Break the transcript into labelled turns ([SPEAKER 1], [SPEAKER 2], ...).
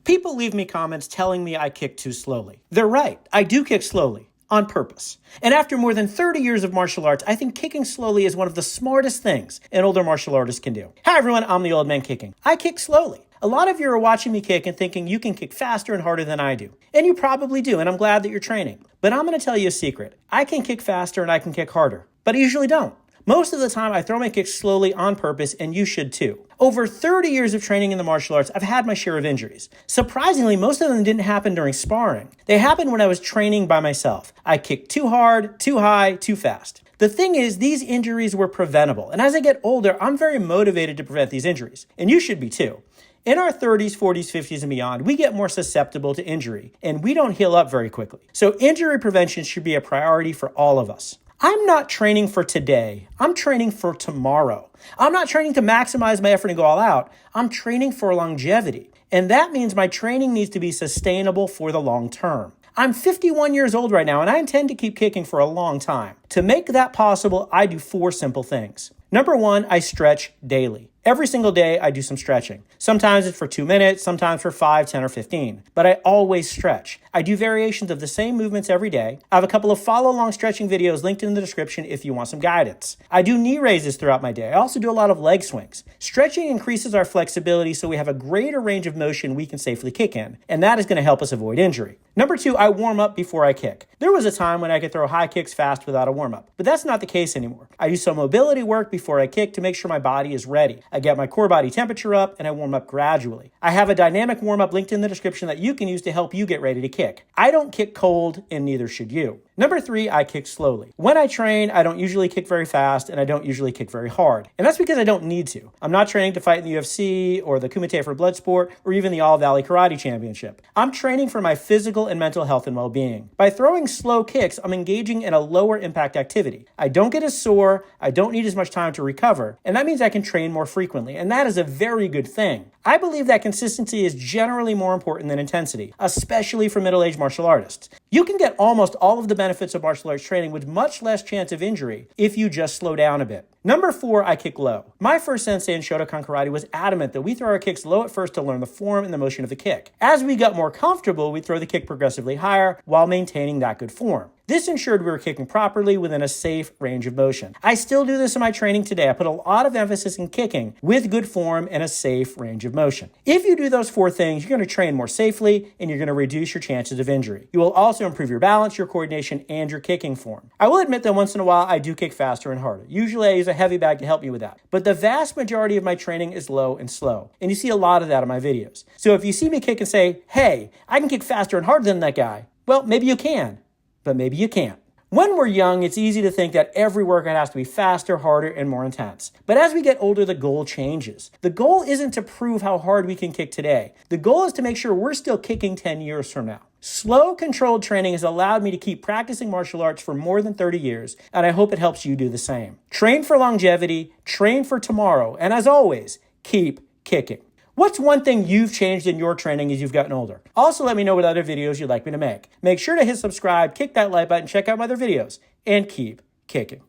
[SPEAKER 1] People leave me comments telling me I kick too slowly. They're right. I do kick slowly. On purpose. And after more than 30 years of martial arts, I think kicking slowly is one of the smartest things an older martial artist can do. Hi everyone, I'm the old man kicking. I kick slowly. A lot of you are watching me kick and thinking you can kick faster and harder than I do. And you probably do, and I'm glad that you're training. But I'm going to tell you a secret. I can kick faster and I can kick harder. But I usually don't. Most of the time, I throw my kicks slowly on purpose, and you should too. Over 30 years of training in the martial arts, I've had my share of injuries. Surprisingly, most of them didn't happen during sparring. They happened when I was training by myself. I kicked too hard, too high, too fast. The thing is, these injuries were preventable. And as I get older, I'm very motivated to prevent these injuries. And you should be too. In our 30s, 40s, 50s, and beyond, we get more susceptible to injury, and we don't heal up very quickly. So injury prevention should be a priority for all of us. I'm not training for today. I'm training for tomorrow. I'm not training to maximize my effort and go all out. I'm training for longevity. And that means my training needs to be sustainable for the long term. I'm 51 years old right now, and I intend to keep kicking for a long time. To make that possible, I do 4 simple things. Number 1, I stretch daily. Every single day, I do some stretching. Sometimes it's for 2 minutes, sometimes for 5, 10, or 15. But I always stretch. I do variations of the same movements every day. I have a couple of follow-along stretching videos linked in the description if you want some guidance. I do knee raises throughout my day. I also do a lot of leg swings. Stretching increases our flexibility so we have a greater range of motion we can safely kick in. And that is going to help us avoid injury. Number 2, I warm up before I kick. There was a time when I could throw high kicks fast without a warm-up. But that's not the case anymore. I do some mobility work before I kick to make sure my body is ready. I get my core body temperature up and I warm up gradually. I have a dynamic warm-up linked in the description that you can use to help you get ready to kick. I don't kick cold and neither should you. Number 3, I kick slowly. When I train, I don't usually kick very fast and I don't usually kick very hard. And that's because I don't need to. I'm not training to fight in the UFC or the Kumite for Bloodsport or even the All Valley Karate Championship. I'm training for my physical and mental health and well-being. By throwing slow kicks, I'm engaging in a lower impact activity. I don't get as sore, I don't need as much time to recover, and that means I can train more frequently, and that is a very good thing. I believe that consistency is generally more important than intensity, especially for middle-aged martial artists. You can get almost all of the benefits of martial arts training with much less chance of injury if you just slow down a bit. Number 4, I kick low. My first sensei in Shotokan karate was adamant that we throw our kicks low at first to learn the form and the motion of the kick. As we got more comfortable, we throw the kick progressively higher while maintaining that good form. This ensured we were kicking properly within a safe range of motion. I still do this in my training today. I put a lot of emphasis in kicking with good form and a safe range of motion. If you do those 4 things, you're going to train more safely and you're going to reduce your chances of injury. You will also improve your balance, your coordination, and your kicking form. I will admit that once in a while, I do kick faster and harder. Usually I use a heavy bag to help me with that. But the vast majority of my training is low and slow. And you see a lot of that in my videos. So if you see me kick and say, hey, I can kick faster and harder than that guy, well, maybe you can. But maybe you can't. When we're young, it's easy to think that every workout has to be faster, harder, and more intense. But as we get older, the goal changes. The goal isn't to prove how hard we can kick today. The goal is to make sure we're still kicking 10 years from now. Slow, controlled training has allowed me to keep practicing martial arts for more than 30 years, and I hope it helps you do the same. Train for longevity, train for tomorrow, and as always, keep kicking. What's one thing you've changed in your training as you've gotten older? Also, let me know what other videos you'd like me to make. Make sure to hit subscribe, kick that like button, check out my other videos, and keep kicking.